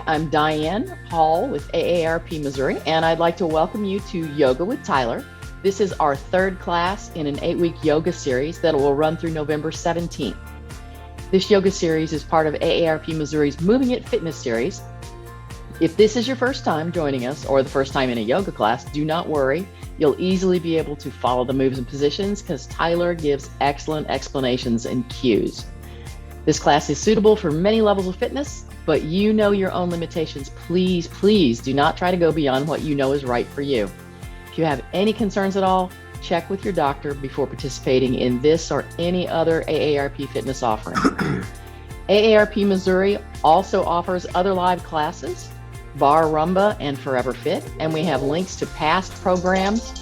I'm Diane Hall with AARP Missouri, and I'd like to welcome you to Yoga with Tyler. This is our third class in an 8-week yoga series that will run through November 17th. This yoga series is part of AARP Missouri's Moving It Fitness series. If this is your first time joining us or the first time in a yoga class, do not worry. You'll easily be able to follow the moves and positions because Tyler gives excellent explanations and cues. This class is suitable for many levels of fitness, but you know your own limitations. Please, please do not try to go beyond what you know is right for you. If you have any concerns at all, check with your doctor before participating in this or any other AARP fitness offering. AARP Missouri also offers other live classes, Bar Rumba and Forever Fit, and we have links to past programs.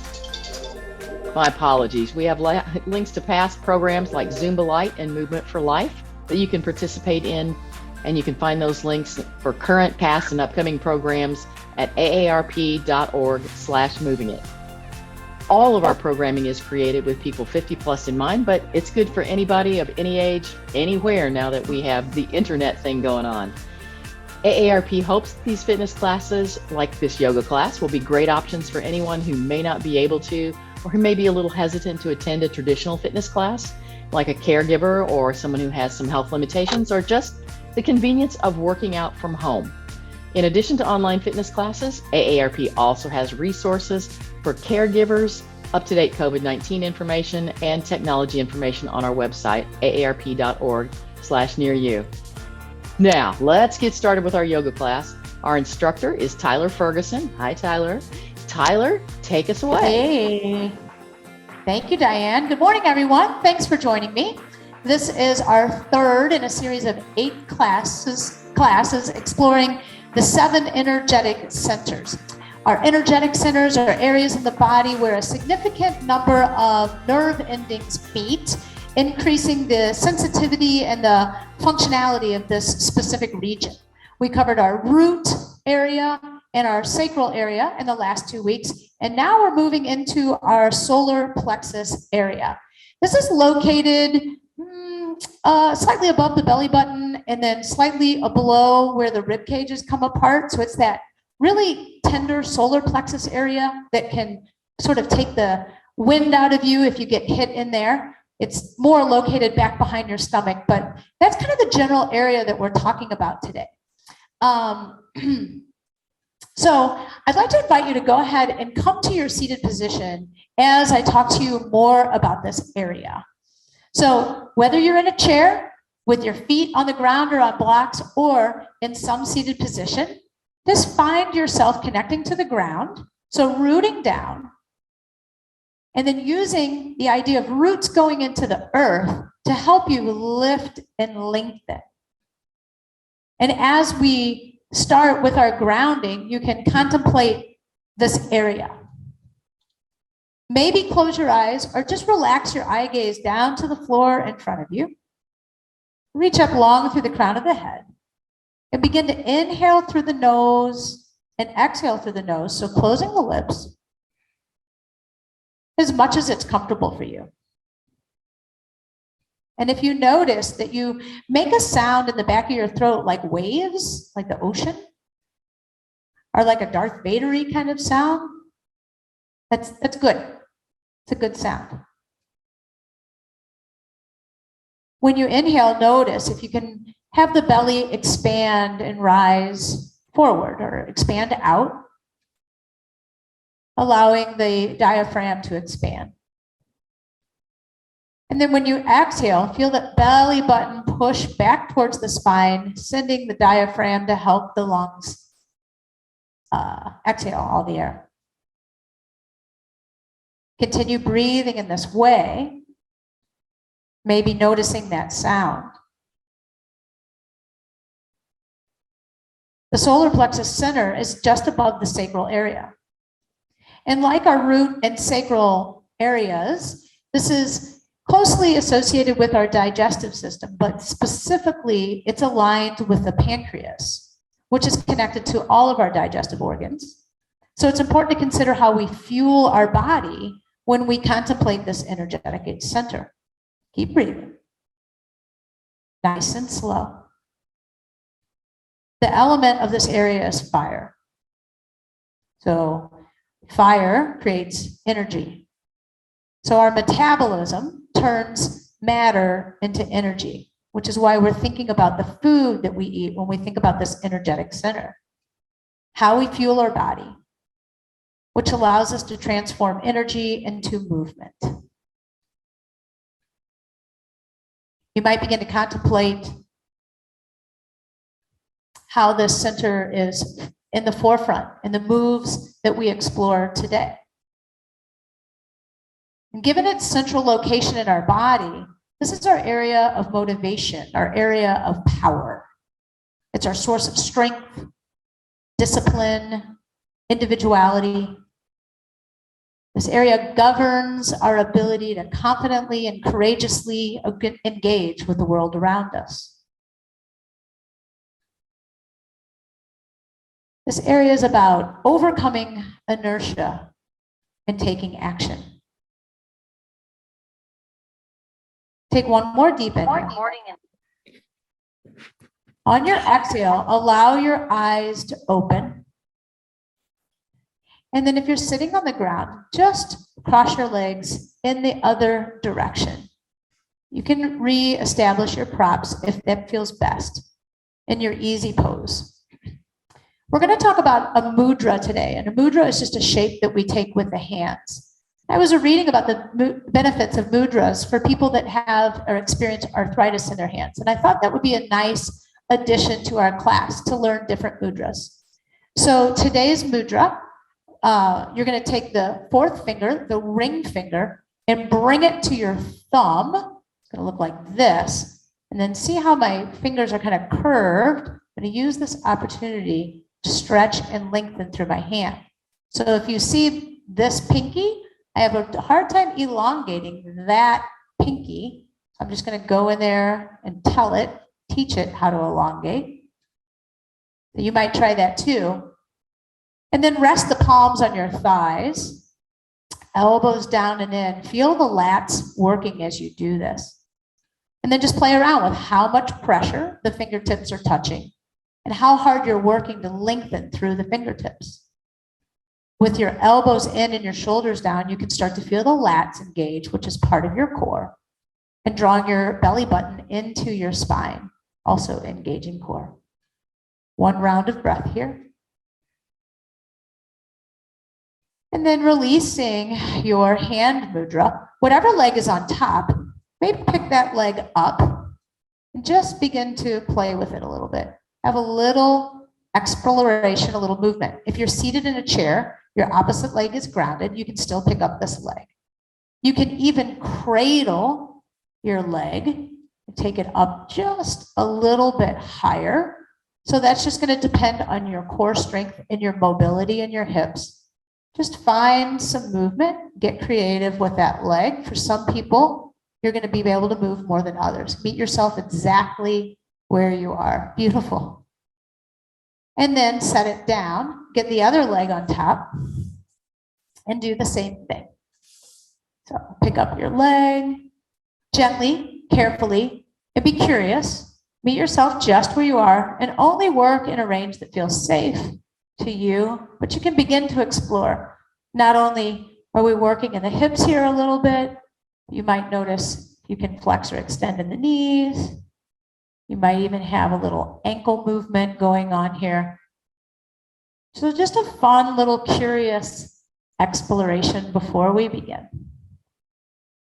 My apologies. We have links to past programs like Zumba Light and Movement for Life that you can participate in, and you can find those links for current, past, and upcoming programs at aarp.org/movingit. All of our programming is created with people 50 plus in mind, but it's good for anybody of any age, anywhere now that we have the internet thing going on. AARP hopes these fitness classes, like this yoga class, will be great options for anyone who may not be able to, or who may be a little hesitant to attend a traditional fitness class, like a caregiver or someone who has some health limitations, or just the convenience of working out from home. In addition to online fitness classes, AARP also has resources for caregivers, up-to-date COVID-19 information, and technology information on our website, aarp.org/nearyou. Now, let's get started with our yoga class. Our instructor is Tyler Ferguson. Hi, Tyler. Tyler, take us away. Hey. Thank you, Diane. Good morning, everyone. Thanks for joining me. This is our third in a series of 8 classes exploring the 7 energetic centers. Our energetic centers are areas in the body where a significant number of nerve endings meet, increasing the sensitivity and the functionality of this specific region. We covered our root area and our sacral area in the last 2 weeks, and now we're moving into our solar plexus area. This is located slightly above the belly button and then slightly below where the rib cages come apart. So it's that really tender solar plexus area that can sort of take the wind out of you if you get hit in there. It's more located back behind your stomach, but that's kind of the general area that we're talking about today. So I'd like to invite you to go ahead and come to your seated position as I talk to you more about this area. So whether you're in a chair with your feet on the ground or on blocks or in some seated position, just find yourself connecting to the ground. So rooting down and then using the idea of roots going into the earth to help you lift and lengthen. And as we start with our grounding, you can contemplate this area. Maybe close your eyes or just relax your eye gaze down to the floor in front of you. Reach up long through the crown of the head and begin to inhale through the nose and exhale through the nose. So closing the lips as much as it's comfortable for you. And if you notice that you make a sound in the back of your throat like waves, like the ocean, or like a Darth Vader-y kind of sound, that's good. It's a good sound. When you inhale, notice if you can have the belly expand and rise forward or expand out, allowing the diaphragm to expand. And then when you exhale, feel that belly button push back towards the spine, sending the diaphragm to help the lungs exhale all the air. Continue breathing in this way, maybe noticing that sound. The solar plexus center is just above the sacral area. And like our root and sacral areas, this is closely associated with our digestive system, but specifically it's aligned with the pancreas, which is connected to all of our digestive organs. So it's important to consider how we fuel our body when we contemplate this energetic center. Keep breathing. Nice and slow. the element of this area is fire. So fire creates energy. So our metabolism turns matter into energy, which is why we're thinking about the food that we eat when we think about this energetic center. How we fuel our body, which allows us to transform energy into movement. You might begin to contemplate how this center is in the forefront in the moves that we explore today. And given its central location in our body, this is our area of motivation, our area of power. It's our source of strength, discipline, individuality. This area governs our ability to confidently and courageously engage with the world around us. This area is about overcoming inertia and taking action. Take one more deep inhale. On your exhale, allow your eyes to open. And then if you're sitting on the ground, just cross your legs in the other direction. You can re-establish your props if that feels best in your easy pose. We're going to talk about a mudra today, and a mudra is just a shape that we take with the hands. I was reading about the benefits of mudras for people that have or experience arthritis in their hands, and I thought that would be a nice addition to our class to learn different mudras. So today's mudra, you're going to take the fourth finger, the ring finger, and bring it to your thumb. It's going to look like this, and then see how my fingers are kind of curved. I'm going to use this opportunity to stretch and lengthen through my hand. So if you see this pinky, I have a hard time elongating that pinky. I'm just going to go in there and teach it how to elongate. So you might try that too. And then rest the palms on your thighs, elbows down and in. Feel the lats working as you do this. And then just play around with how much pressure the fingertips are touching and how hard you're working to lengthen through the fingertips. With your elbows in and your shoulders down, you can start to feel the lats engage, which is part of your core, and drawing your belly button into your spine, also engaging core. One round of breath here. And then releasing your hand mudra. Whatever leg is on top, maybe pick that leg up and just begin to play with it a little bit. Have a little exploration, a little movement. If you're seated in a chair, your opposite leg is grounded, you can still pick up this leg. You can even cradle your leg and take it up just a little bit higher. So that's just going to depend on your core strength and your mobility in your hips. Just find some movement, get creative with that leg. For some people, you're going to be able to move more than others. Meet yourself exactly where you are. Beautiful. And then set it down, get the other leg on top, and do the same thing. So pick up your leg, gently, carefully, and be curious. Meet yourself just where you are, and only work in a range that feels safe to you, but you can begin to explore. Not only are we working in the hips here a little bit, you might notice you can flex or extend in the knees. You might even have a little ankle movement going on here. So just a fun little curious exploration before we begin.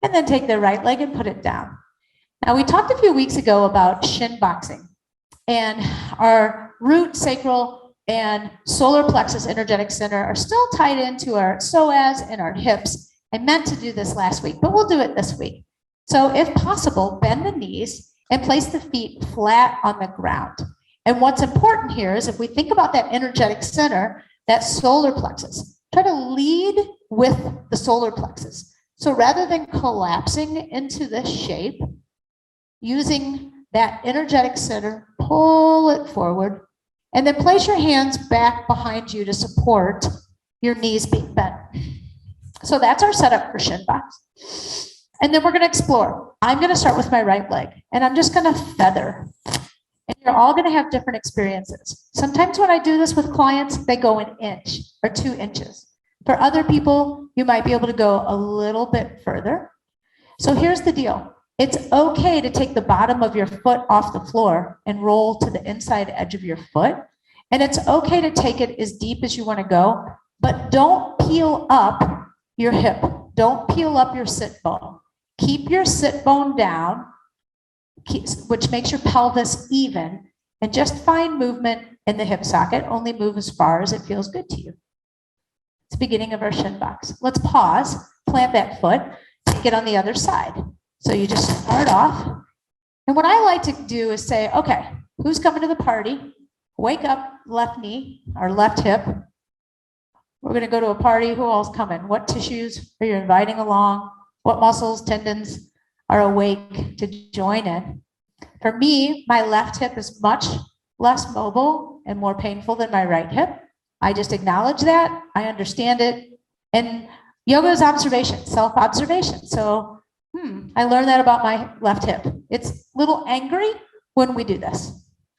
And then take the right leg and put it down. Now we talked a few weeks ago about shin boxing, and our root, sacral, and solar plexus energetic center are still tied into our psoas and our hips. I meant to do this last week, but we'll do it this week. So if possible, bend the knees and place the feet flat on the ground. And what's important here is if we think about that energetic center, that solar plexus, try to lead with the solar plexus. So rather than collapsing into this shape, using that energetic center, pull it forward, and then place your hands back behind you to support your knees being bent. So that's our setup for shin box. And then we're going to explore. I'm going to start with my right leg, and I'm just going to feather. And you're all going to have different experiences. Sometimes when I do this with clients, they go an inch or 2 inches. For other people, you might be able to go a little bit further. So here's the deal. It's okay to take the bottom of your foot off the floor and roll to the inside edge of your foot. And it's okay to take it as deep as you want to go, but don't peel up your hip. Don't peel up your sit bone. Keep your sit bone down, which makes your pelvis even, and just find movement in the hip socket. Only move as far as it feels good to you. It's the beginning of our shin box. Let's pause, plant that foot, take it on the other side. So you just start off. And what I like to do is say, okay, who's coming to the party? Wake up, left knee or left hip. We're going to go to a party. Who all's coming? What tissues are you inviting along? What muscles, tendons are awake to join in? For me, my left hip is much less mobile and more painful than my right hip. I just acknowledge that. I understand it. And yoga is observation, self-observation. So I learned that about my left hip. It's a little angry when we do this.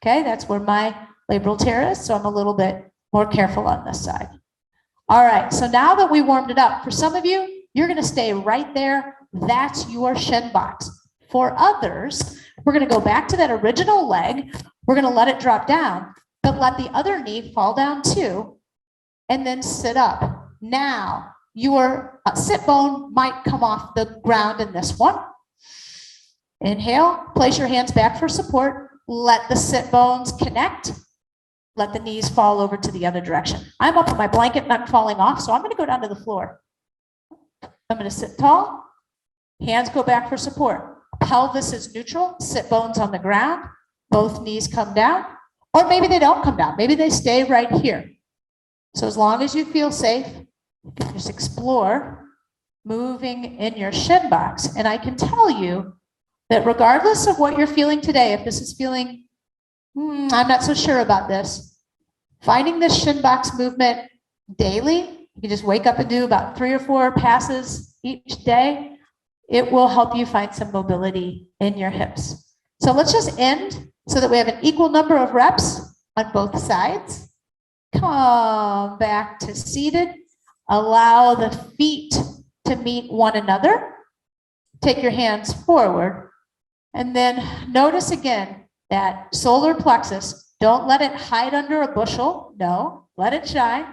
Okay, that's where my labral tear is. So I'm a little bit more careful on this side. All right, so now that we warmed it up, for some of you, you're going to stay right there. That's your shin box. For others, we're going to go back to that original leg. We're going to let it drop down, but let the other knee fall down too, and then sit up. Now, your sit bone might come off the ground in this one. Inhale, place your hands back for support. Let the sit bones connect. Let the knees fall over to the other direction. I'm up on my blanket and I'm falling off, so I'm going to go down to the floor. I'm going to sit tall. Hands go back for support. Pelvis is neutral. Sit bones on the ground. Both knees come down. Or maybe they don't come down. Maybe they stay right here. So as long as you feel safe, you can just explore moving in your shin box. And I can tell you that regardless of what you're feeling today, if this is feeling, I'm not so sure about this, finding this shin box movement daily, you can just wake up and do about 3 or 4 passes each day. It will help you find some mobility in your hips. So let's just end so that we have an equal number of reps on both sides. Come back to seated. Allow the feet to meet one another. Take your hands forward. And then notice again that solar plexus. Don't let it hide under a bushel. No, let it shine.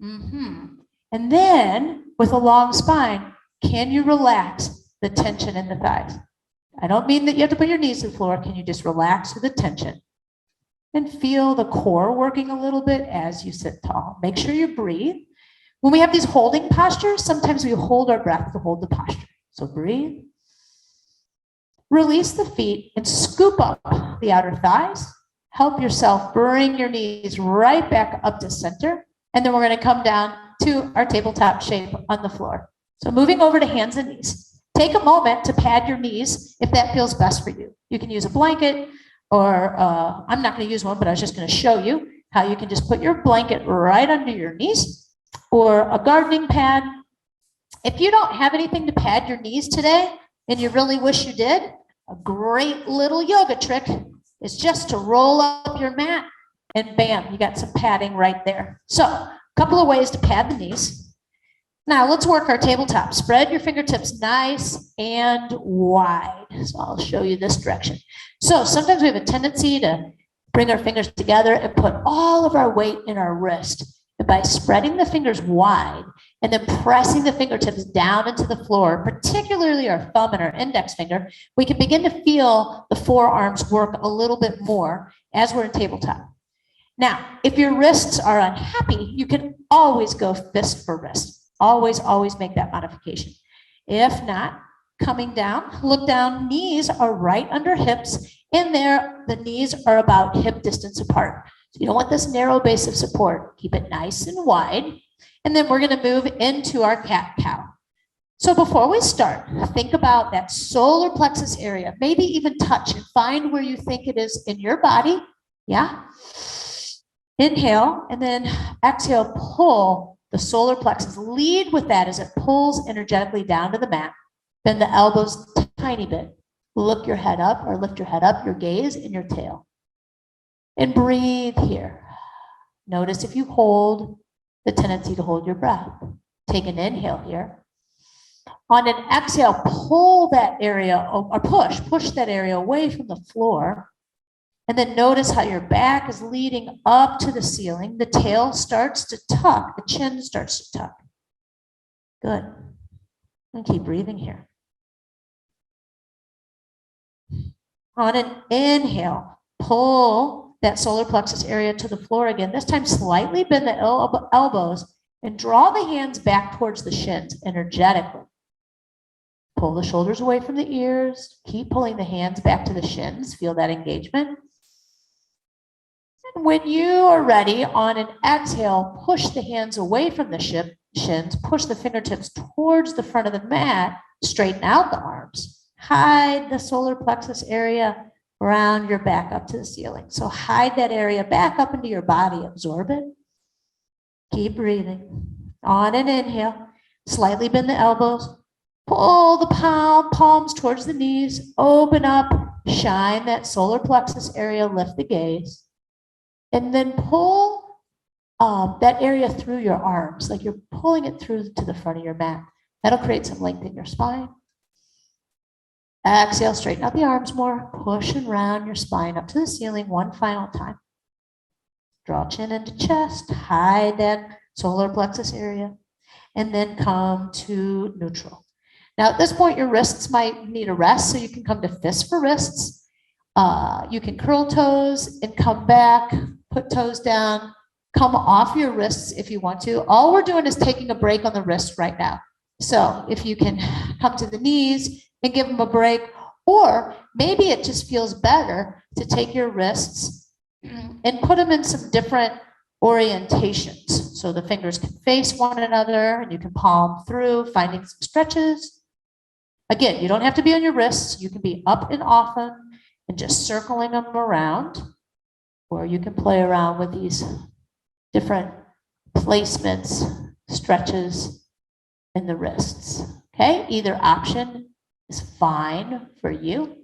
And then with a long spine, can you relax the tension in the thighs? I don't mean that you have to put your knees to the floor. Can you just relax the tension? And feel the core working a little bit as you sit tall. Make sure you breathe. When we have these holding postures, sometimes we hold our breath to hold the posture. So breathe. Release the feet and scoop up the outer thighs. Help yourself bring your knees right back up to center. And then we're going to come down to our tabletop shape on the floor. So moving over to hands and knees. Take a moment to pad your knees if that feels best for you. You can use a blanket or I'm not going to use one, but I was just going to show you how you can just put your blanket right under your knees or a gardening pad. If you don't have anything to pad your knees today and you really wish you did, a great little yoga trick is just to roll up your mat and bam, you got some padding right there. So a couple of ways to pad the knees. Now let's work our tabletop. Spread your fingertips nice and wide. So I'll show you this direction. So sometimes we have a tendency to bring our fingers together and put all of our weight in our wrist. And by spreading the fingers wide and then pressing the fingertips down into the floor, particularly our thumb and our index finger, we can begin to feel the forearms work a little bit more as we're in tabletop. Now, if your wrists are unhappy, you can always go fist for wrist. Always, always make that modification. If not, coming down, look down, knees are right under hips. In there, the knees are about hip distance apart. So you don't want this narrow base of support. Keep it nice and wide. And then we're going to move into our cat-cow. So before we start, think about that solar plexus area. Maybe even touch and find where you think it is in your body. Yeah. Inhale, and then exhale, pull the solar plexus. Lead with that as it pulls energetically down to the mat. Bend the elbows a tiny bit. Look your head up or lift your head up, your gaze and your tail. And breathe here. Notice if you hold, the tendency to hold your breath. Take an inhale here. On an exhale, pull that area, or push that area away from the floor. And then notice how your back is leading up to the ceiling. The tail starts to tuck, the chin starts to tuck. Good. And keep breathing here. On an inhale, pull that solar plexus area to the floor again. This time, slightly bend the elbows and draw the hands back towards the shins energetically. Pull the shoulders away from the ears. Keep pulling the hands back to the shins. Feel that engagement. And when you are ready, on an exhale, push the hands away from the shins. Push the fingertips towards the front of the mat. Straighten out the arms. Hide the solar plexus area. Round your back up to the ceiling. So hide that area back up into your body. Absorb it. Keep breathing. On an inhale, slightly bend the elbows. Pull the palms towards the knees. Open up. Shine that solar plexus area. Lift the gaze. And then pull that area through your arms, like you're pulling it through to the front of your mat. That'll create some length in your spine. Exhale, straighten out the arms more. Push and round your spine up to the ceiling one final time. Draw chin into chest. Hide that solar plexus area. And then come to neutral. Now, at this point, your wrists might need a rest, so you can come to fist for wrists. You can curl toes and come back, put toes down, come off your wrists if you want to. All we're doing is taking a break on the wrists right now. So if you can come to the knees and give them a break, or maybe it just feels better to take your wrists and put them in some different orientations. So the fingers can face one another and you can palm through, finding some stretches. Again, you don't have to be on your wrists. You can be up and often and just circling them around, or you can play around with these different placements, stretches in the wrists. Okay, either option is fine for you.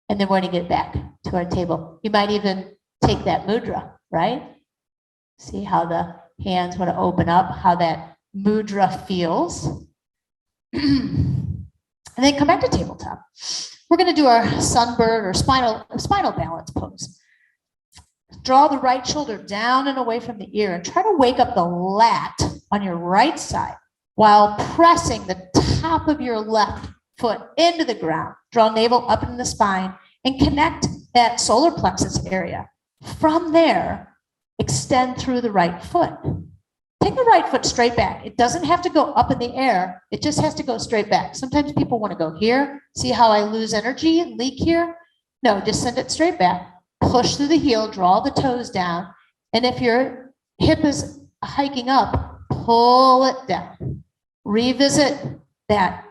And then we're going to get back to our table. You might even take that mudra, right? See how the hands want to open up, how that mudra feels. And then come back to tabletop. We're going to do our sunbird or spinal balance pose. Draw the right shoulder down and away from the ear and try to wake up the lat on your right side while pressing the top of your left foot into the ground. Draw navel up into the spine and connect that solar plexus area. From there, extend through the right foot. Take the right foot straight back. It doesn't have to go up in the air. It just has to go straight back. Sometimes people want to go here. See how I lose energy and leak here? No, just send it straight back. Push through the heel, draw the toes down. And if your hip is hiking up, pull it down. Revisit that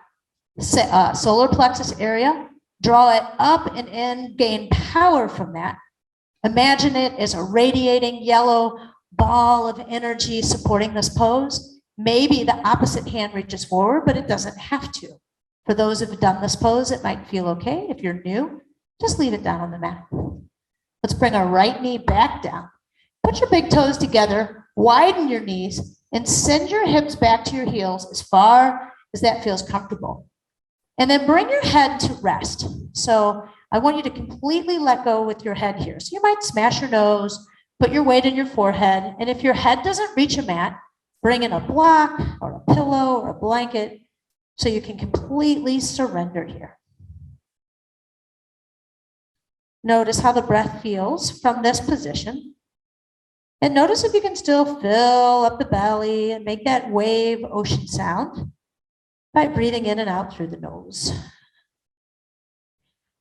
solar plexus area. Draw it up and in, gain power from that. Imagine it as a radiating yellow ball of energy supporting this pose. Maybe the opposite hand reaches forward, but it doesn't have to. For those who have done this pose, it might feel okay. If you're new, just leave it down on the mat. Let's bring our right knee back down. Put your big toes together, widen your knees, and send your hips back to your heels as far as that feels comfortable. And then bring your head to rest. So I want you to completely let go with your head here. So you might smash your nose, put your weight in your forehead, and if your head doesn't reach a mat, bring in a block or a pillow or a blanket so you can completely surrender here. Notice how the breath feels from this position. And notice if you can still fill up the belly and make that wave ocean sound by breathing in and out through the nose.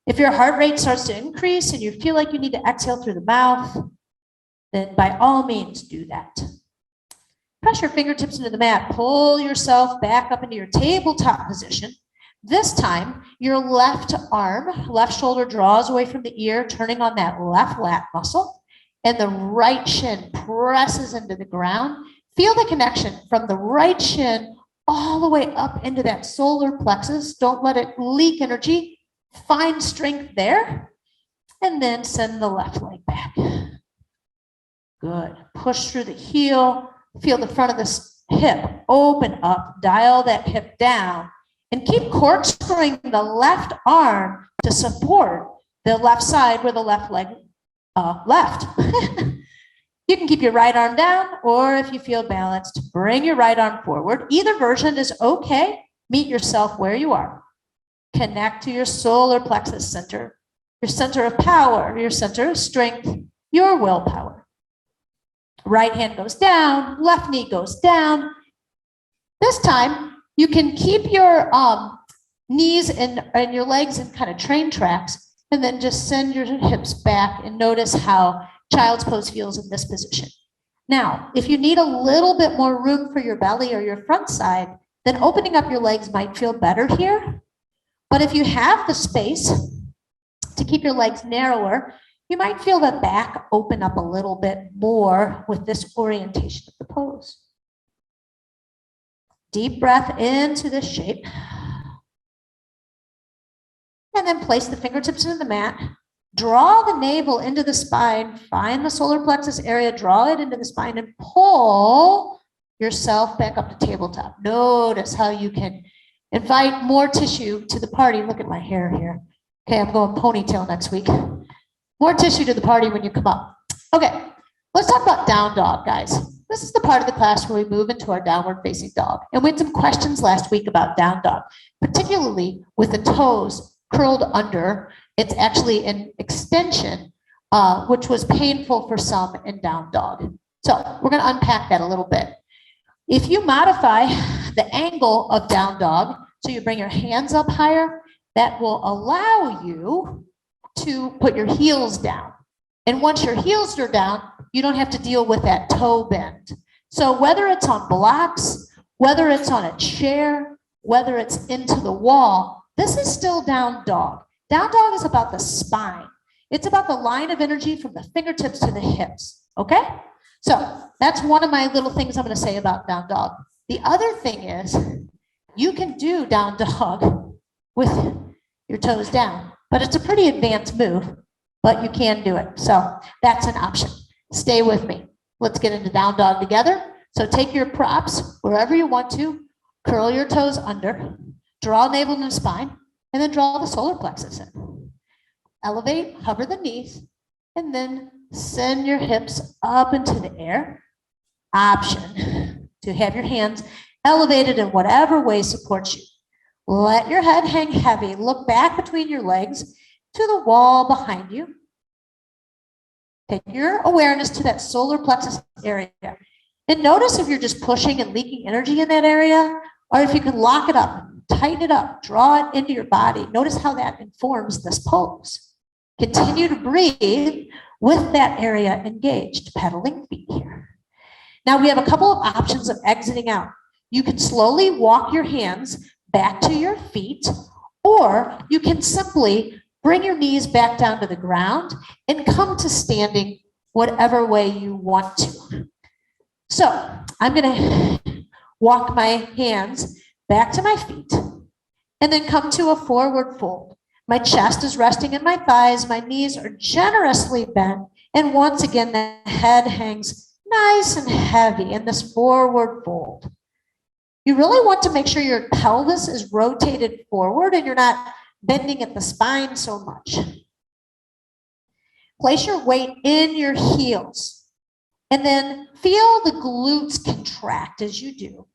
If your heart rate starts to increase and you feel like you need to exhale through the mouth, then by all means do that. Press your fingertips into the mat. Pull yourself back up into your tabletop position. This time, your left arm, left shoulder draws away from the ear, turning on that left lat muscle, and the right shin presses into the ground. Feel the connection from the right shin all the way up into that solar plexus. Don't let it leak energy. Find strength there. and then send the left leg back. Good. Push through the heel. Feel the front of the hip open up. Dial that hip down. And keep corkscrewing the left arm to support the left side where the left leg left. You can keep your right arm down, or if you feel balanced, bring your right arm forward. Either version is okay. Meet yourself where you are. Connect to your solar plexus center, your center of power, your center of strength, your willpower. Right hand goes down, left knee goes down. This time, you can keep your knees and your legs in kind of train tracks, and then just send your hips back and notice how child's pose feels in this position. Now, if you need a little bit more room for your belly or your front side, then opening up your legs might feel better here. But if you have the space to keep your legs narrower, you might feel the back open up a little bit more with this orientation of the pose. Deep breath into this shape. And then place the fingertips into the mat. Draw the navel into the spine. Find the solar plexus area. Draw it into the spine and pull yourself back up to tabletop. Notice how you can invite more tissue to the party. Look at my hair here. Okay, I'm going ponytail next week. More tissue to the party when you come up. Okay, let's talk about down dog, guys. This is the part of the class where we move into our downward facing dog. And we had some questions last week about down dog, particularly with the toes curled under. It's actually an extension, which was painful for some in down dog. So we're going to unpack that a little bit. If you modify the angle of down dog, so you bring your hands up higher, that will allow you to put your heels down. And once your heels are down, you don't have to deal with that toe bend. So whether it's on blocks, whether it's on a chair, whether it's into the wall, this is still down dog. Down dog is about the spine. It's about the line of energy from the fingertips to the hips, okay? So that's one of my little things I'm gonna say about down dog. The other thing is you can do down dog with your toes down, but it's a pretty advanced move, but you can do it. So that's an option. Stay with me. Let's get into down dog together. So take your props wherever you want to, curl your toes under, draw navel to the spine, and then draw the solar plexus in. Elevate, hover the knees, and then send your hips up into the air. Option to have your hands elevated in whatever way supports you. Let your head hang heavy. Look back between your legs to the wall behind you. Take your awareness to that solar plexus area. And notice if you're just pushing and leaking energy in that area, or if you can lock it up, tighten it up, draw it into your body. Notice how that informs this pose. Continue to breathe with that area engaged, pedaling feet here. Now we have a couple of options of exiting out. You can slowly walk your hands back to your feet, or you can simply bring your knees back down to the ground and come to standing whatever way you want to. So I'm gonna walk my hands back to my feet and then come to a forward fold. My chest is resting in my thighs, my knees are generously bent, and once again the head hangs nice and heavy in this forward fold. You really want to make sure your pelvis is rotated forward and you're not bending at the spine so much. Place your weight in your heels and then feel the glutes contract as you do.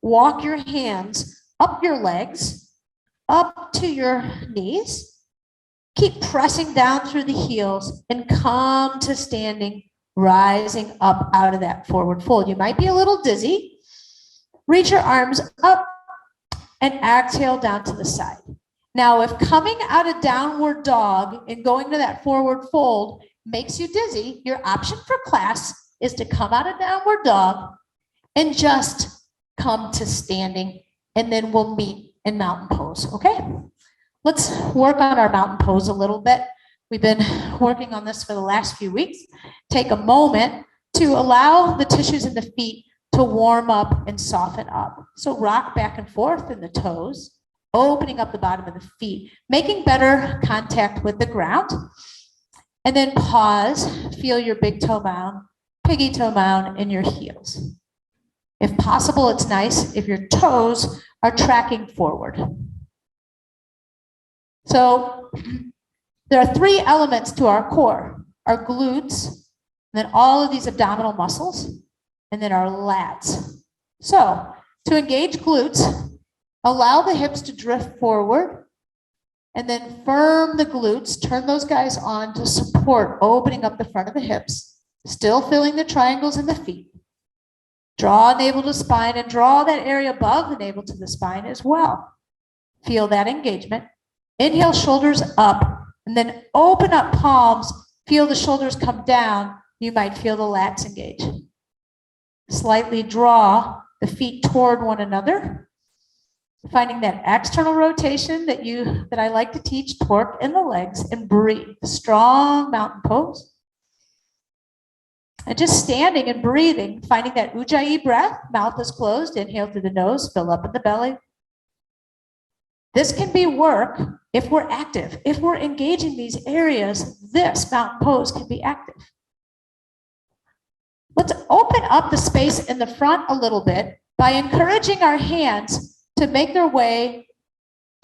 Walk your hands up your legs, up to your knees. Keep pressing down through the heels and come to standing, rising up out of that forward fold. You might be a little dizzy. Reach your arms up and exhale down to the side. Now, if coming out of downward dog and going to that forward fold makes you dizzy, your option for class is to come out of downward dog and just come to standing, and then we'll meet in mountain pose, okay? Let's work on our mountain pose a little bit. We've been working on this for the last few weeks. Take a moment to allow the tissues in the feet to warm up and soften up. So rock back and forth in the toes, opening up the bottom of the feet, making better contact with the ground. And then pause, feel your big toe mound, piggy toe mound in your heels. If possible, it's nice if your toes are tracking forward. So there are three elements to our core: our glutes, and then all of these abdominal muscles, and then our lats. So to engage glutes, allow the hips to drift forward, and then firm the glutes, turn those guys on to support, opening up the front of the hips, still feeling the triangles in the feet. Draw navel to spine and draw that area above the navel to the spine as well. Feel that engagement. Inhale, shoulders up, and then open up palms. Feel the shoulders come down. You might feel the lats engage. Slightly draw the feet toward one another, finding that external rotation that I like to teach, torque in the legs, and breathe. Strong mountain pose. And just standing and breathing, finding that Ujjayi breath, mouth is closed, inhale through the nose, fill up in the belly. This can be work if we're active. If we're engaging these areas, this mountain pose can be active. Let's open up the space in the front a little bit by encouraging our hands to make their way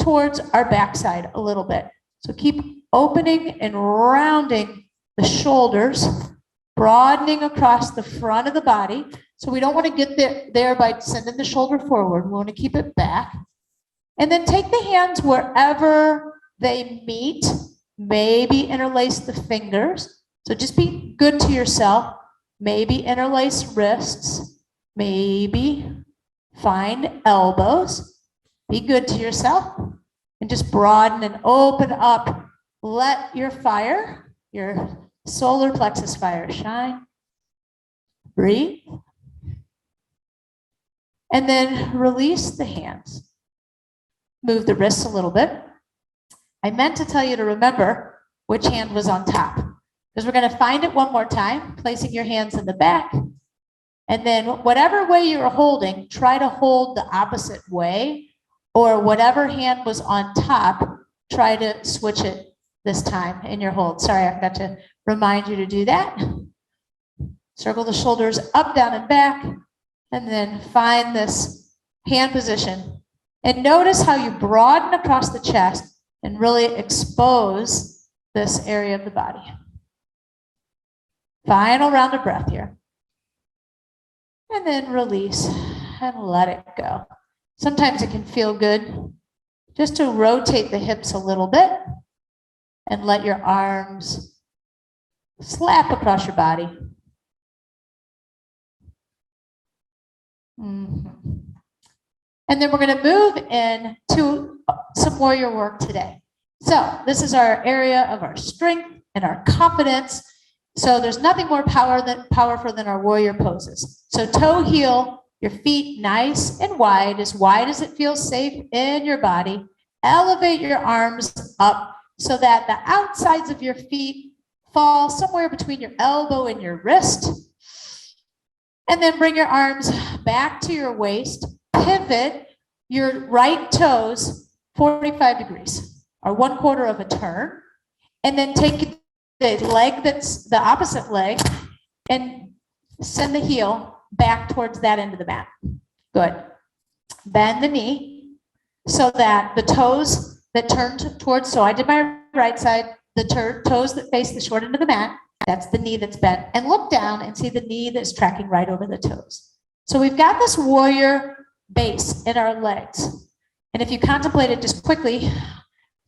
towards our backside a little bit. So keep opening and rounding the shoulders, broadening across the front of the body. So we don't want to get there by sending the shoulder forward. We want to keep it back. And then take the hands wherever they meet. Maybe interlace the fingers. So just be good to yourself. Maybe interlace wrists. Maybe find elbows. Be good to yourself. And just broaden and open up. Let your fire, your solar plexus fire, shine. Breathe. And then release the hands. Move the wrists a little bit. I meant to tell you to remember which hand was on top, because we're going to find it one more time, placing your hands in the back. And then whatever way you're holding, try to hold the opposite way, or whatever hand was on top, try to switch it this time in your hold. Sorry, I forgot to remind you to do that. Circle the shoulders up, down, and back, and then find this hand position. And notice how you broaden across the chest and really expose this area of the body. Final round of breath here. And then release and let it go. Sometimes it can feel good just to rotate the hips a little bit and let your arms slap across your body. And then we're going to move into some warrior work today. So this is our area of our strength and our confidence. So there's nothing more powerful than our warrior poses. So toe heel, your feet nice and wide as it feels safe in your body. Elevate your arms up so that the outsides of your feet fall somewhere between your elbow and your wrist. And then bring your arms back to your waist. Pivot your right toes 45 degrees, or 1/4 of a turn. And then take the leg that's the opposite leg and send the heel back towards that end of the mat. Good. Bend the knee so that the toes that turn towards, so I did my right side, the toes that face the short end of the mat, that's the knee that's bent. And look down and see the knee that's tracking right over the toes. So we've got this warrior base in our legs. And if you contemplate it just quickly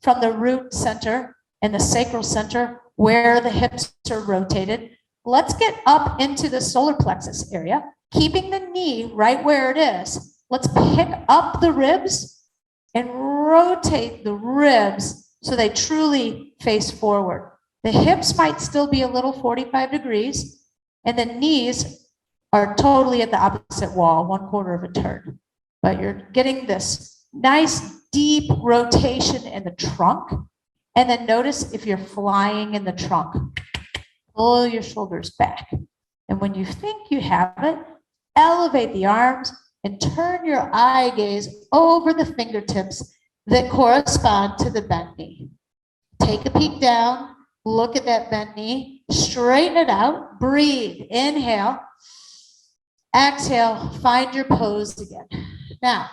from the root center and the sacral center where the hips are rotated, let's get up into the solar plexus area, keeping the knee right where it is. Let's pick up the ribs and rotate the ribs so they truly face forward. The hips might still be a little 45 degrees, and the knees are totally at the opposite wall, 1/4 of a turn. But you're getting this nice deep rotation in the trunk. And then notice if you're flying in the trunk, pull your shoulders back. And when you think you have it, elevate the arms and turn your eye gaze over the fingertips that correspond to the bent knee. Take a peek down Look at that bent knee. Straighten it out. Breathe. Inhale. Exhale. Find your pose again. Now,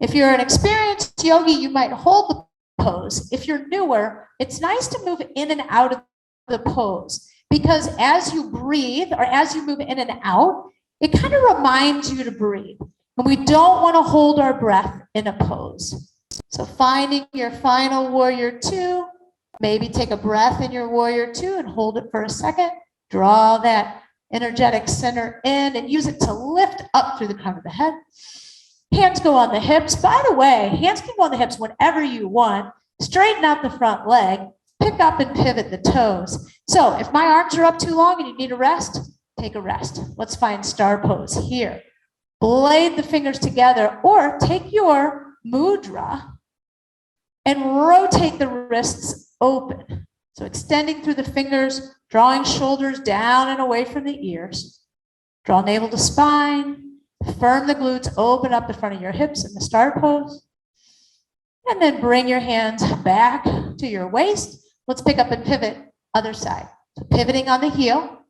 if you're an experienced yogi, you might hold the pose. If you're newer, it's nice to move in and out of the pose, because as you breathe or as you move in and out, it kind of reminds you to breathe. And we don't want to hold our breath in a pose. So finding your final warrior two, maybe take a breath in your warrior two and hold it for a second. Draw that energetic center in and use it to lift up through the crown of the head. Hands go on the hips. By the way, hands can go on the hips whenever you want. Straighten out the front leg. Pick up and pivot the toes. So if my arms are up too long and you need a rest, take a rest. Let's find star pose here. Blade the fingers together, or take your mudra and rotate the wrists open. So extending through the fingers, drawing shoulders down and away from the ears. Draw navel to spine. Firm the glutes, open up the front of your hips in the star pose. And then bring your hands back to your waist. Let's pick up and pivot other side. So pivoting on the heel,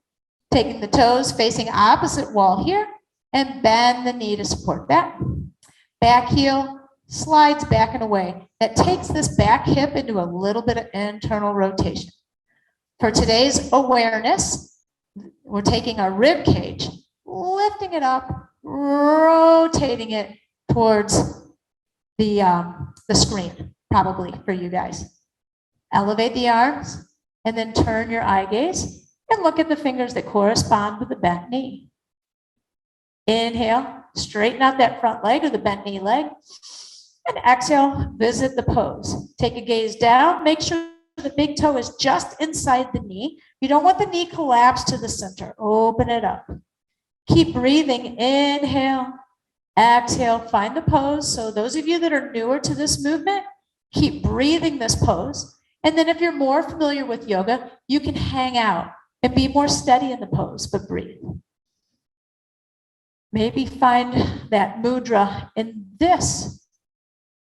taking the toes facing opposite wall here, and bend the knee to support that. Back heel slides back and away. That takes this back hip into a little bit of internal rotation. For today's awareness, we're taking our rib cage, lifting it up, rotating it towards the screen, probably for you guys. Elevate the arms and then turn your eye gaze and look at the fingers that correspond with the bent knee. Inhale, straighten out that front leg or the bent knee leg. And exhale, visit the pose. Take a gaze down. Make sure the big toe is just inside the knee. You don't want the knee collapsed to the center. Open it up. Keep breathing. Inhale, exhale, find the pose. So those of you that are newer to this movement, keep breathing this pose. And then if you're more familiar with yoga, you can hang out and be more steady in the pose, but breathe. Maybe find that mudra in this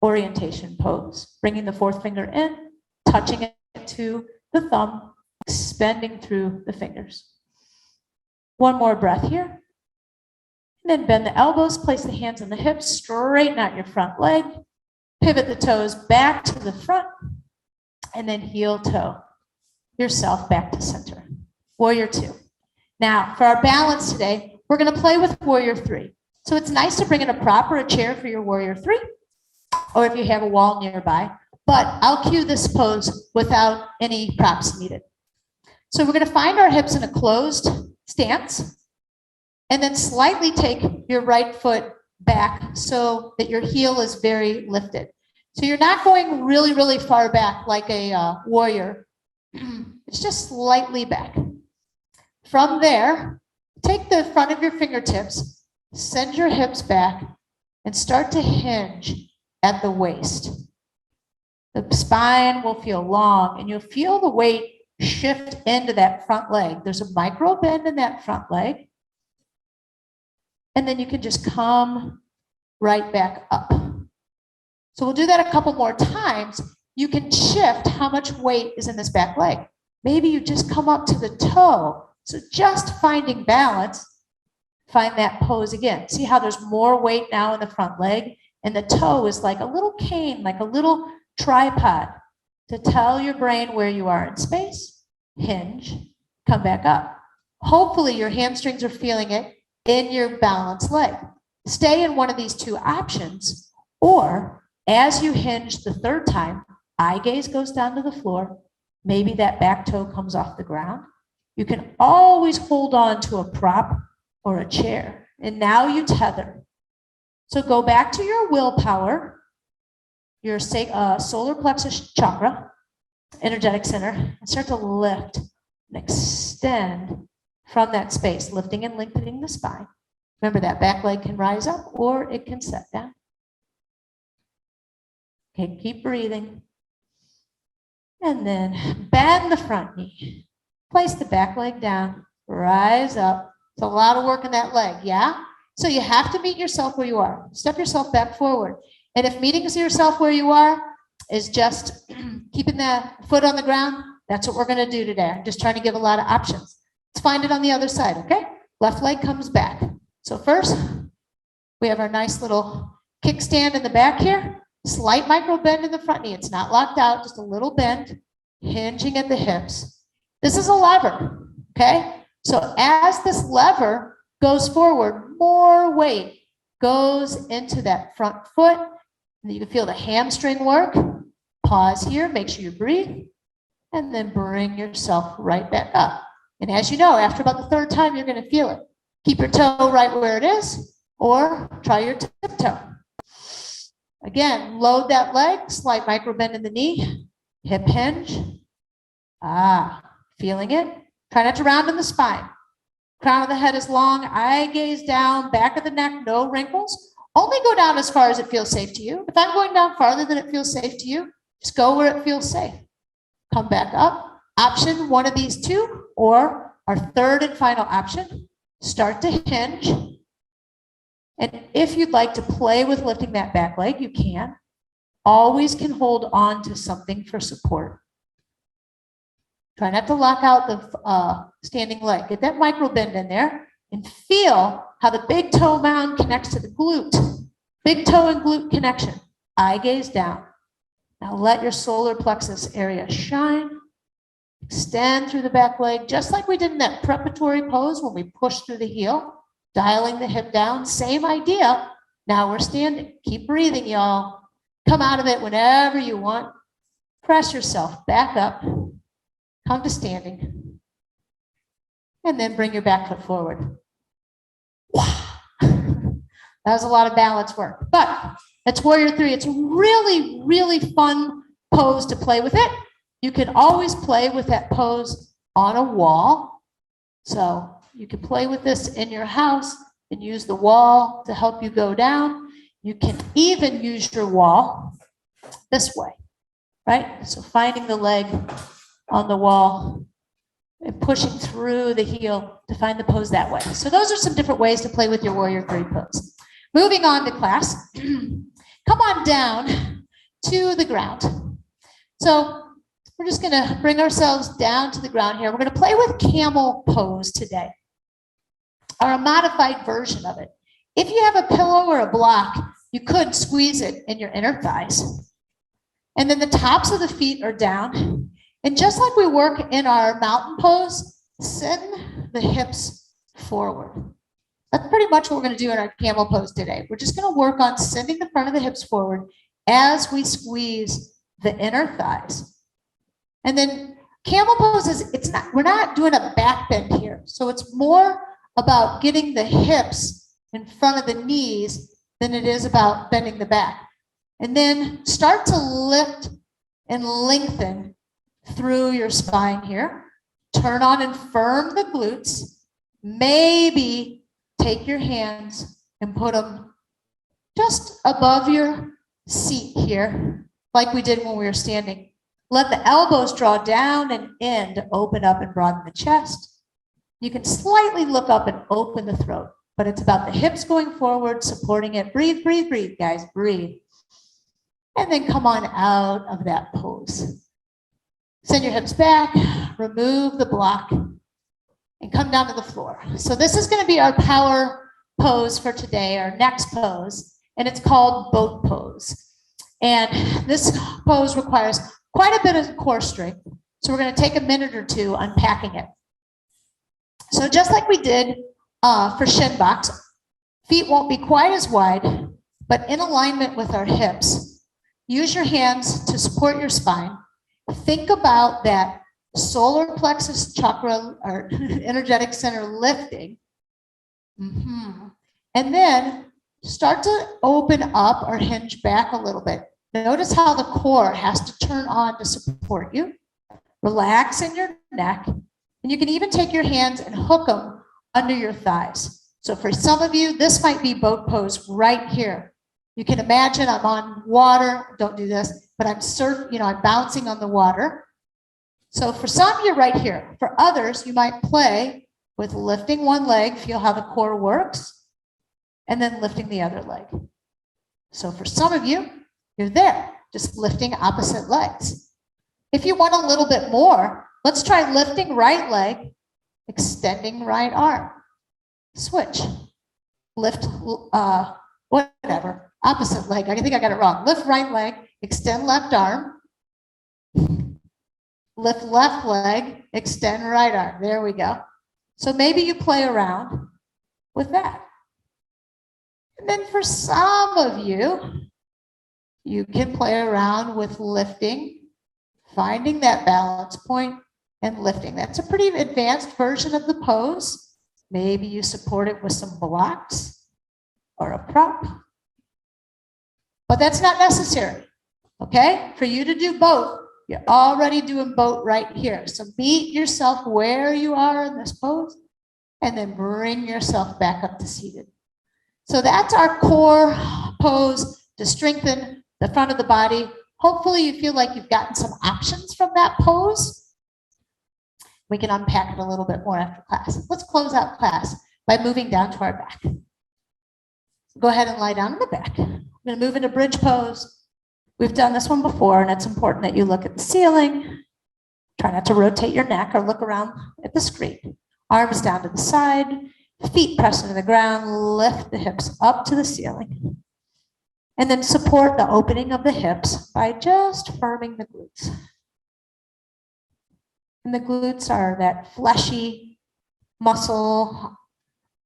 orientation pose, bringing the fourth finger in, touching it to the thumb, expanding through the fingers. One more breath here. And then bend the elbows, place the hands on the hips, straighten out your front leg, pivot the toes back to the front, and then heel toe yourself back to center. Warrior two. Now, for our balance today, we're going to play with warrior three. So it's nice to bring in a prop or a chair for your warrior three, or if you have a wall nearby, but I'll cue this pose without any props needed. So we're going to find our hips in a closed stance, and then slightly take your right foot back so that your heel is very lifted. So you're not going really, really far back like a warrior. It's just slightly back. From there, take the front of your fingertips, send your hips back, and start to hinge at the waist. The spine will feel long, and you'll feel the weight shift into that front leg. There's a micro bend in that front leg. And then you can just come right back up. So we'll do that a couple more times. You can shift how much weight is in this back leg. Maybe you just come up to the toe. So just finding balance, find that pose again. See how there's more weight now in the front leg? And the toe is like a little cane, like a little tripod to tell your brain where you are in space. Hinge, come back up. Hopefully your hamstrings are feeling it in your balanced leg. Stay in one of these two options, or as you hinge the third time, eye gaze goes down to the floor. Maybe that back toe comes off the ground. You can always hold on to a prop or a chair. And now you tether. So go back to your willpower, your solar plexus chakra, energetic center, and start to lift and extend from that space, lifting and lengthening the spine. Remember that back leg can rise up or it can set down. Okay, keep breathing. And then bend the front knee. Place the back leg down, rise up. It's a lot of work in that leg, yeah? So you have to meet yourself where you are. Step yourself back forward. And if meeting yourself where you are is just keeping the foot on the ground, That's what we're going to do today. I'm just trying to give a lot of options. Let's find it on the other side, okay? Left leg comes back. So first, we have our nice little kickstand in the back here. Slight micro bend in the front knee. It's not locked out, just a little bend, hinging at the hips. This is a lever, okay? So as this lever goes forward, more weight goes into that front foot. And you can feel the hamstring work. Pause here, make sure you breathe, and then bring yourself right back up. And as you know, after about the third time, you're going to feel it. Keep your toe right where it is, or try your tiptoe. Again, load that leg, slight micro bend in the knee, hip hinge. Feeling it? Try not to round in the spine. Crown of the head is long, eye gaze down, back of the neck, no wrinkles. Only go down as far as it feels safe to you. If I'm going down farther than it feels safe to you, just go where it feels safe. Come back up. Option one of these two, or our third and final option, start to hinge. And if you'd like to play with lifting that back leg, you can. Always can hold on to something for support. Try not to lock out the standing leg. Get that micro bend in there and feel how the big toe mound connects to the glute. Big toe and glute connection. Eye gaze down. Now let your solar plexus area shine. Extend through the back leg, just like we did in that preparatory pose when we pushed through the heel, dialing the hip down. Same idea. Now we're standing. Keep breathing, y'all. Come out of it whenever you want. Press yourself back up. Come to standing. And then bring your back foot forward. That was a lot of balance work, but that's Warrior 3. It's a really, really fun pose to play with it. You can always play with that pose on a wall. So you can play with this in your house and use the wall to help you go down. You can even use your wall this way, right? So finding the leg on the wall and pushing through the heel to find the pose that way. So those are some different ways to play with your Warrior 3 pose. Moving on to class, come on down to the ground. So we're just going to bring ourselves down to the ground here. We're going to play with Camel Pose today, or a modified version of it. If you have a pillow or a block, you could squeeze it in your inner thighs. And then the tops of the feet are down. And just like we work in our mountain pose, send the hips forward. That's pretty much what we're going to do in our camel pose today. We're just going to work on sending the front of the hips forward as we squeeze the inner thighs. And then camel pose is, we're not doing a back bend here. So it's more about getting the hips in front of the knees than it is about bending the back. And then start to lift and lengthen through your spine here. Turn on and firm the glutes. Maybe take your hands and put them just above your seat here, like we did when we were standing. Let the elbows draw down and in to open up and broaden the chest. You can slightly look up and open the throat, but it's about the hips going forward, supporting it. Breathe, breathe, breathe, guys, breathe. And then come on out of that pose. Send your hips back, remove the block, and come down to the floor. So this is going to be our power pose for today, our next pose, and it's called boat pose. And this pose requires quite a bit of core strength. So we're going to take a minute or two unpacking it. So just like we did for shin box, feet won't be quite as wide, but in alignment with our hips. Use your hands to support your spine. Think about that solar plexus chakra or energetic center lifting. And then start to open up or hinge back a little bit. Notice how the core has to turn on to support you. Relax in your neck. And you can even take your hands and hook them under your thighs. So for some of you, this might be boat pose right here. You can imagine I'm on water. Don't do this, but I'm bouncing on the water. So for some, you're right here. For others, you might play with lifting one leg, feel how the core works, and then lifting the other leg. So for some of you, you're there, just lifting opposite legs. If you want a little bit more, let's try lifting right leg, extending right arm. Switch. Lift, whatever, opposite leg. I think I got it wrong. Lift right leg, extend left arm. Lift left leg, extend right arm. There we go. So maybe you play around with that. And then for some of you, you can play around with lifting, finding that balance point and lifting. That's a pretty advanced version of the pose. Maybe you support it with some blocks or a prop, but that's not necessary, okay? For you to do both, you're already doing both right here. So meet yourself where you are in this pose and then bring yourself back up to seated. So that's our core pose to strengthen the front of the body. Hopefully you feel like you've gotten some options from that pose. We can unpack it a little bit more after class. Let's close out class by moving down to our back. Go ahead and lie down on the back. I'm going to move into bridge pose. We've done this one before, and it's important that you look at the ceiling. Try not to rotate your neck or look around at the screen. Arms down to the side, feet pressed into the ground, lift the hips up to the ceiling. And then support the opening of the hips by just firming the glutes. And the glutes are that fleshy muscle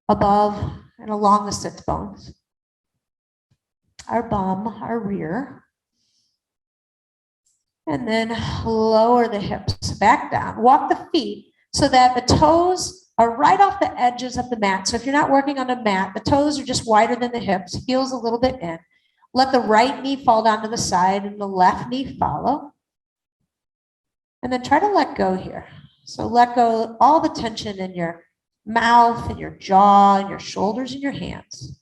above and along the sit bones. Our bum, our rear. And then lower the hips back down. Walk the feet so that the toes are right off the edges of the mat. So if you're not working on a mat, the toes are just wider than the hips, heels a little bit in. Let the right knee fall down to the side and the left knee follow. And then try to let go here. So let go all the tension in your mouth and your jaw and your shoulders and your hands.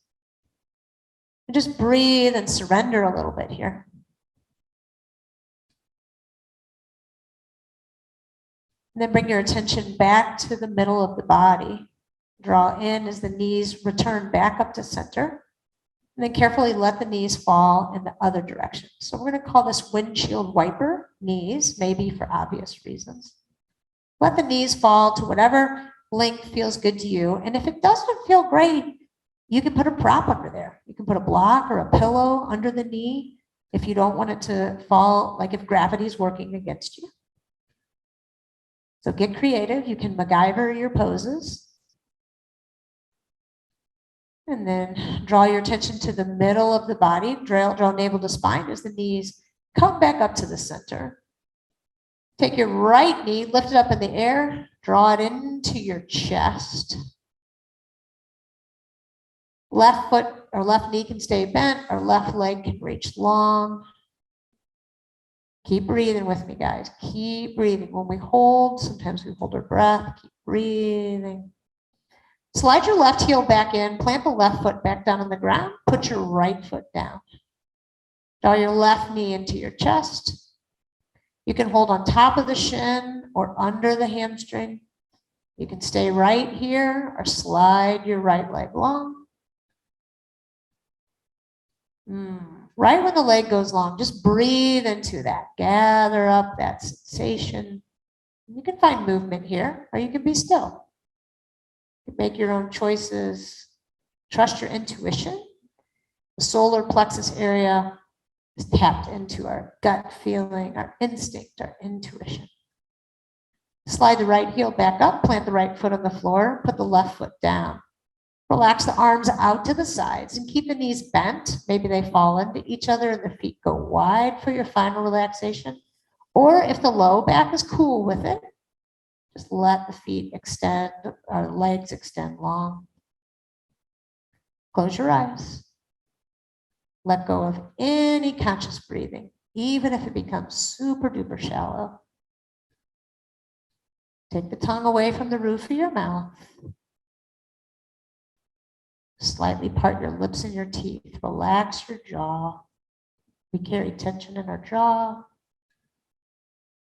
And just breathe and surrender a little bit here. And then bring your attention back to the middle of the body. Draw in as the knees return back up to center. And then carefully let the knees fall in the other direction. So we're going to call this windshield wiper knees, maybe for obvious reasons. Let the knees fall to whatever length feels good to you. And if it doesn't feel great, you can put a prop under there. You can put a block or a pillow under the knee if you don't want it to fall, like if gravity is working against you. So get creative. You can MacGyver your poses. And then draw your attention to the middle of the body. Draw navel to spine as the knees come back up to the center. Take your right knee, lift it up in the air, draw it into your chest. Left foot or left knee can stay bent, or left leg can reach long. Keep breathing with me, guys. Keep breathing. When we hold, sometimes we hold our breath. Keep breathing. Slide your left heel back in, plant the left foot back down on the ground, put your right foot down. Draw your left knee into your chest. You can hold on top of the shin or under the hamstring. You can stay right here or slide your right leg long. Right when the leg goes long, just breathe into that. Gather up that sensation. You can find movement here, or you can be still. You can make your own choices. Trust your intuition. The solar plexus area is tapped into our gut feeling, our instinct, our intuition. Slide the right heel back up, plant the right foot on the floor, put the left foot down. Relax the arms out to the sides and keep the knees bent. Maybe they fall into each other and the feet go wide for your final relaxation. Or if the low back is cool with it, just let the feet extend, or legs extend long. Close your eyes. Let go of any conscious breathing, even if it becomes super duper shallow. Take the tongue away from the roof of your mouth. Slightly part your lips and your teeth. Relax your jaw. We carry tension in our jaw.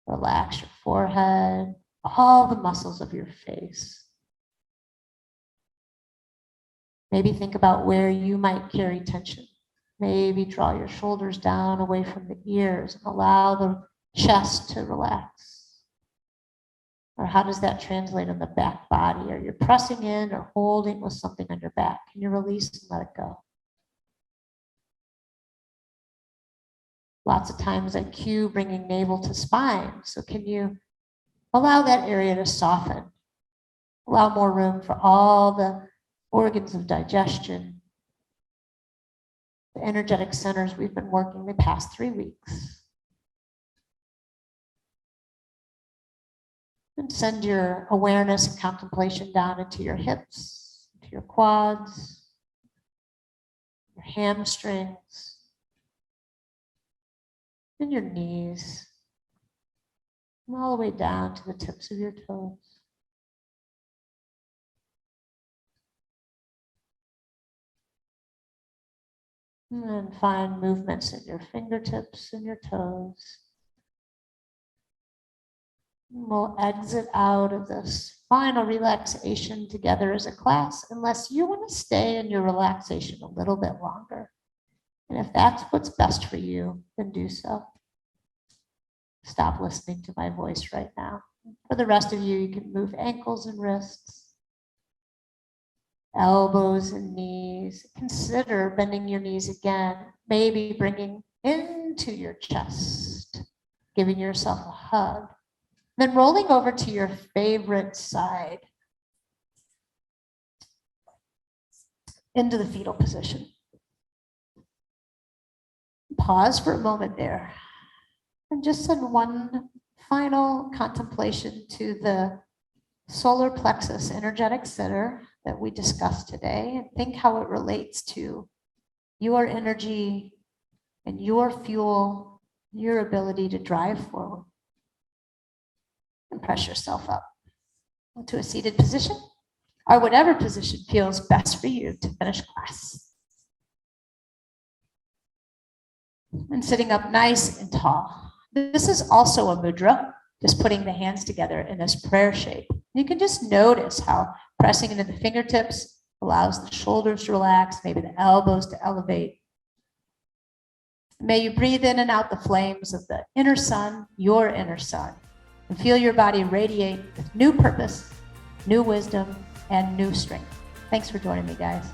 Relax your forehead, all the muscles of your face. Maybe think about where you might carry tension. Maybe draw your shoulders down away from the ears and allow the chest to relax? Or how does that translate on the back body? Are you pressing in or holding with something on your back? Can you release and let it go? Lots of times I cue bringing navel to spine. So can you allow that area to soften? Allow more room for all the organs of digestion, the energetic centers we've been working the past 3 weeks. And send your awareness and contemplation down into your hips, into your quads, your hamstrings, and your knees, and all the way down to the tips of your toes. And then find movements in your fingertips and your toes. And we'll exit out of this final relaxation together as a class, unless you want to stay in your relaxation a little bit longer. And if that's what's best for you, then do so. Stop listening to my voice right now. For the rest of you, you can move ankles and wrists, elbows and knees. Consider bending your knees again, maybe bringing into your chest, giving yourself a hug. Then rolling over to your favorite side, into the fetal position. Pause for a moment there and just send one final contemplation to the solar plexus energetic center that we discussed today, and think how it relates to your energy and your fuel, your ability to drive forward. And press yourself up into a seated position, or whatever position feels best for you to finish class. And sitting up nice and tall. This is also a mudra, just putting the hands together in this prayer shape. You can just notice how pressing into the fingertips allows the shoulders to relax, maybe the elbows to elevate. May you breathe in and out the flames of the inner sun, your inner sun, and feel your body radiate with new purpose, new wisdom, and new strength. Thanks for joining me, guys.